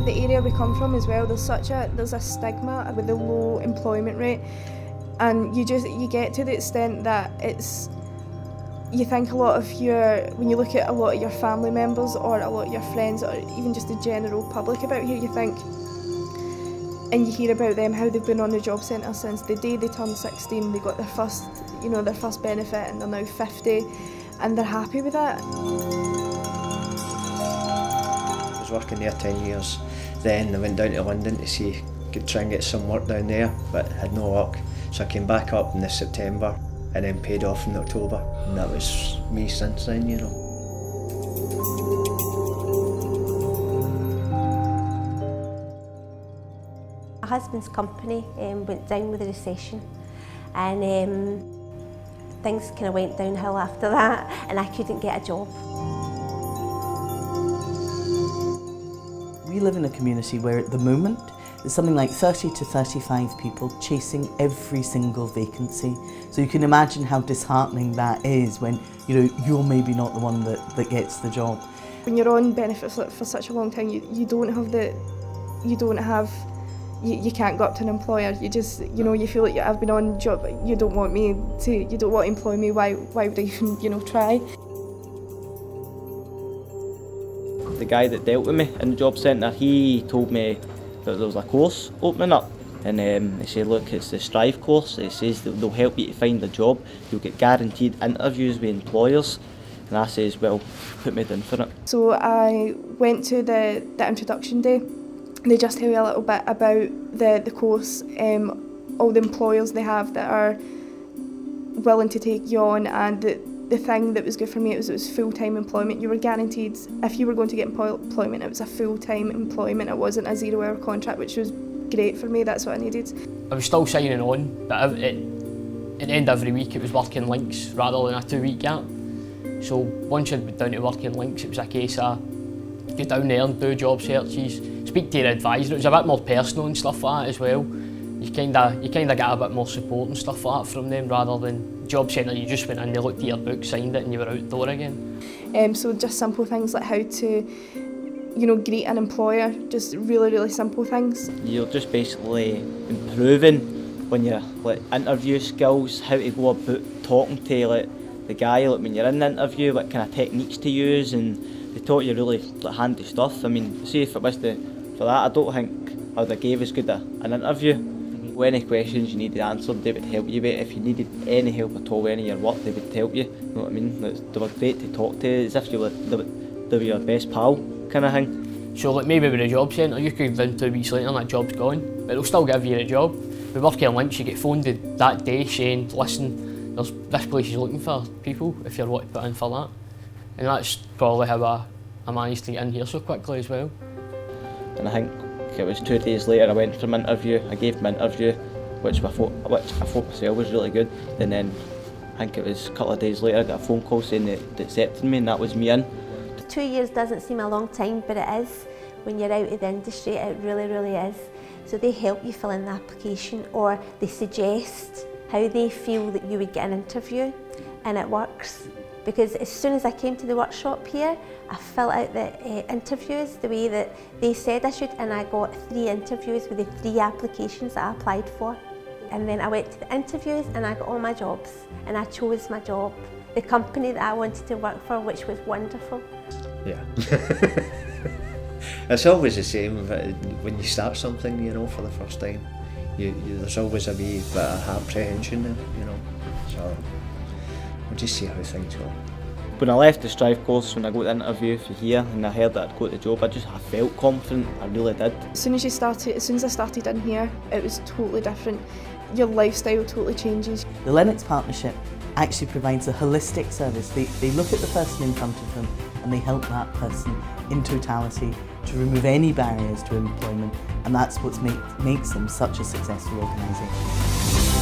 the area we come from as well, there's a stigma with the low employment rate, and you get to the extent that you think when you look at a lot of your family members or a lot of your friends or even just the general public about here, you think, and you hear about them, how they've been on the job centre since the day they turned 16, they got their first benefit, and they're now 50, and they're happy with that. I was working there 10 years, then I went down to London to try and get some work down there, but had no luck. So I came back up in this September and then paid off in October, and that was me since then, you know. My husband's company went down with the recession, and things kind of went downhill after that, and I couldn't get a job. We live in a community where at the moment there's something like 30 to 35 people chasing every single vacancy. So you can imagine how disheartening that is when you're maybe not the one that gets the job. When you're on benefits for such a long time, you can't go up to an employer. You just, you feel like I've been on job. You don't want to employ me. Why would I even, try? The guy that dealt with me in the job centre, he told me that there was a course opening up, and he said, look, it's the Strive course. It says that they'll help you to find a job. You'll get guaranteed interviews with employers. And I says, well, put me down for it. So I went to the introduction day. They just tell you a little bit about the course, all the employers they have that are willing to take you on, and the thing that was good for me, it was full-time employment. You were guaranteed, if you were going to get employment, it was a full-time employment. It wasn't a 0-hour contract, which was great for me. That's what I needed. I was still signing on, but at the end of every week it was working links rather than a 2-week gap. So once I'd been down to working links, it was a case of get down there and do job searches, speak to your advisor. It was a bit more personal and stuff like that as well. You kind of get a bit more support and stuff like that from them, rather than job centre. You just went in, they looked at your book, signed it, and you were out the door again. So just simple things like how to, greet an employer. Just really, really simple things. You're just basically improving when you're interview skills, how to go about talking to the guy when you're in the interview, what kind of techniques to use, and they taught you really handy stuff. I mean, see if it was for that, I don't think I would have gave as good an interview. Any questions you needed answered, they would help you with. If you needed any help at all, any of your work, they would help you. You know what I mean? They were great to talk to, as if they were your best pal, kind of thing. So maybe with a job centre, you could go down 2 weeks later and that job's gone, but they'll still give you a job. With working links, you get phoned that day saying, listen, this place is looking for people if you're wanting to put in for that. And that's probably how I managed to get in here so quickly as well. And I think it was 2 days later I went for an interview. I gave my interview, which I thought myself was really good. And then I think it was a couple of days later I got a phone call saying they accepted me, and that was me in. 2 years doesn't seem a long time, but it is. When you're out of the industry, it really, really is. So they help you fill in the application, or they suggest how they feel that you would get an interview, and it works. Because as soon as I came to the workshop here, I filled out the interviews the way that they said I should, and I got 3 interviews with the 3 applications that I applied for. And then I went to the interviews and I got all my jobs, and I chose my job, the company that I wanted to work for, which was wonderful. Yeah. It's always the same when you start something, for the first time. There's always a wee bit of apprehension there, So we'll just see how things go. When I left the Strive course, when I got the interview for here and I heard that I'd got the job, I felt confident, I really did. As soon as I started in here, it was totally different. Your lifestyle totally changes. The Lennon Partnership actually provides a holistic service. They look at the person in front of them and they help that person in totality to remove any barriers to employment, and that's what makes them such a successful organisation.